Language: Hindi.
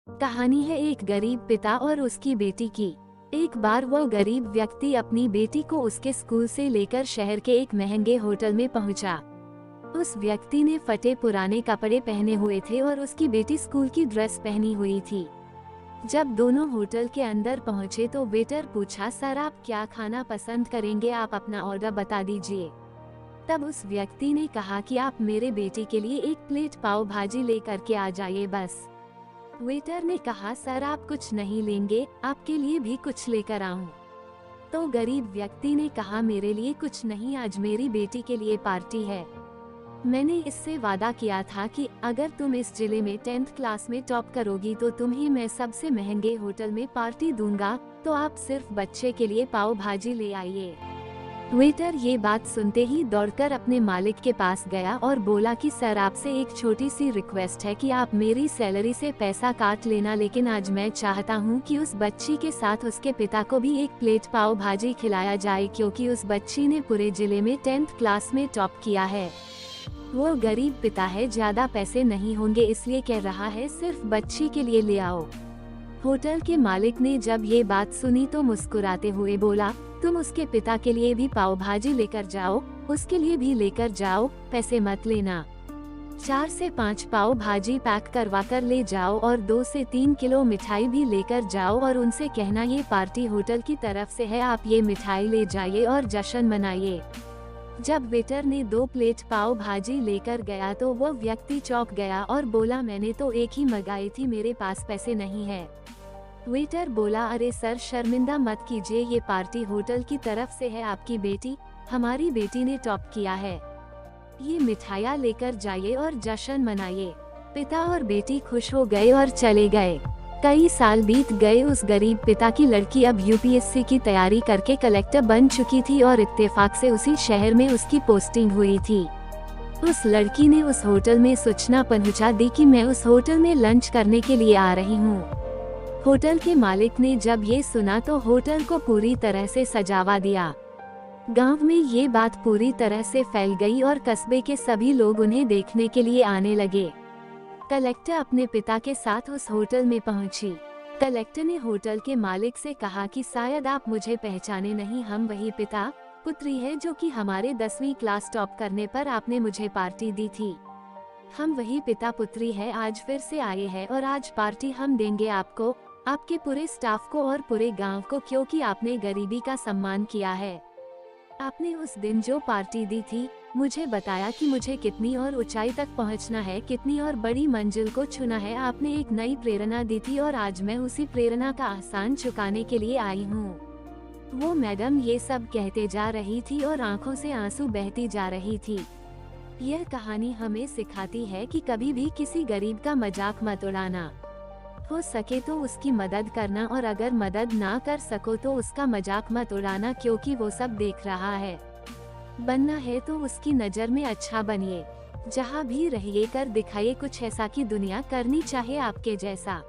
कहानी है एक गरीब पिता और उसकी बेटी की। एक बार वह गरीब व्यक्ति अपनी बेटी को उसके स्कूल से लेकर शहर के एक महंगे होटल में पहुंचा। उस व्यक्ति ने फटे पुराने कपड़े पहने हुए थे और उसकी बेटी स्कूल की ड्रेस पहनी हुई थी। जब दोनों होटल के अंदर पहुंचे तो वेटर पूछा, सर आप क्या खाना पसंद करेंगे, आप अपना ऑर्डर बता दीजिए। तब उस व्यक्ति ने कहा कि आप मेरे बेटी के लिए एक प्लेट पाव भाजी लेकर के आ जाइए बस। वेटर ने कहा, सर आप कुछ नहीं लेंगे, आपके लिए भी कुछ लेकर आऊं। तो गरीब व्यक्ति ने कहा, मेरे लिए कुछ नहीं, आज मेरी बेटी के लिए पार्टी है। मैंने इससे वादा किया था कि अगर तुम इस जिले में 10th क्लास में टॉप करोगी तो तुम्हें मैं सबसे महंगे होटल में पार्टी दूंगा, तो आप सिर्फ बच्चे के लिए पाव भाजी ले आइए। वेटर ये बात सुनते ही दौड़कर अपने मालिक के पास गया और बोला कि सर आपसे एक छोटी सी रिक्वेस्ट है कि आप मेरी सैलरी से पैसा काट लेना, लेकिन आज मैं चाहता हूँ कि उस बच्ची के साथ उसके पिता को भी एक प्लेट पाव भाजी खिलाया जाए, क्योंकि उस बच्ची ने पूरे जिले में 10th क्लास में टॉप किया है। वो गरीब पिता है, ज्यादा पैसे नहीं होंगे, इसलिए कह रहा है सिर्फ बच्ची के लिए ले आओ। होटल के मालिक ने जब ये बात सुनी तो मुस्कुराते हुए बोला, तुम उसके पिता के लिए भी पाव भाजी लेकर जाओ, उसके लिए भी लेकर जाओ, पैसे मत लेना। 4 से 5 पाव भाजी पैक करवा कर ले जाओ और 2 से 3 किलो मिठाई भी लेकर जाओ और उनसे कहना ये पार्टी होटल की तरफ से है, आप ये मिठाई ले जाइए और जश्न मनाइए। जब वेटर ने 2 प्लेट पाव भाजी लेकर गया तो वो व्यक्ति चौंक गया और बोला, मैंने तो एक ही मंगाई थी, मेरे पास पैसे नहीं है। वेटर बोला, अरे सर शर्मिंदा मत कीजिए, ये पार्टी होटल की तरफ से है, आपकी बेटी, हमारी बेटी ने टॉप किया है, ये मिठाइयाँ लेकर जाइए और जश्न मनाइए। पिता और बेटी खुश हो गए और चले गए। कई साल बीत गए। उस गरीब पिता की लड़की अब यूपीएससी की तैयारी करके कलेक्टर बन चुकी थी और इत्तेफाक से उसी शहर में उसकी पोस्टिंग हुई थी। उस लड़की ने उस होटल में सूचना पहुंचा दी कि मैं उस होटल में लंच करने के लिए आ रही हूँ। होटल के मालिक ने जब ये सुना तो होटल को पूरी तरह से सजावा दिया। गांव में ये बात पूरी तरह से फैल गई और कस्बे के सभी लोग उन्हें देखने के लिए आने लगे। कलेक्टर अपने पिता के साथ उस होटल में पहुंची। कलेक्टर ने होटल के मालिक से कहा कि शायद आप मुझे पहचाने नहीं, हम वही पिता पुत्री है जो कि हमारे 10वीं क्लास टॉप करने पर आपने मुझे पार्टी दी थी। हम वही पिता पुत्री है, आज फिर से आए हैं और आज पार्टी हम देंगे आपको, आपके पूरे स्टाफ को और पूरे गांव को, क्योंकि आपने गरीबी का सम्मान किया है। आपने उस दिन जो पार्टी दी थी, मुझे बताया कि मुझे कितनी और ऊंचाई तक पहुंचना है, कितनी और बड़ी मंजिल को छूना है। आपने एक नई प्रेरणा दी थी और आज मैं उसी प्रेरणा का एहसान चुकाने के लिए आई हूँ। वो मैडम ये सब कहते जा रही थी और आंखों से आंसू बहती जा रही थी। यह कहानी हमें सिखाती है कि कभी भी किसी गरीब का मजाक मत उड़ाना। हो सके तो उसकी मदद करना और अगर मदद ना कर सको तो उसका मजाक मत उड़ाना, क्योंकि वो सब देख रहा है। बनना है तो उसकी नज़र में अच्छा बनिए। जहाँ भी रहिए कर दिखाइए कुछ ऐसा कि दुनिया करनी चाहे आपके जैसा।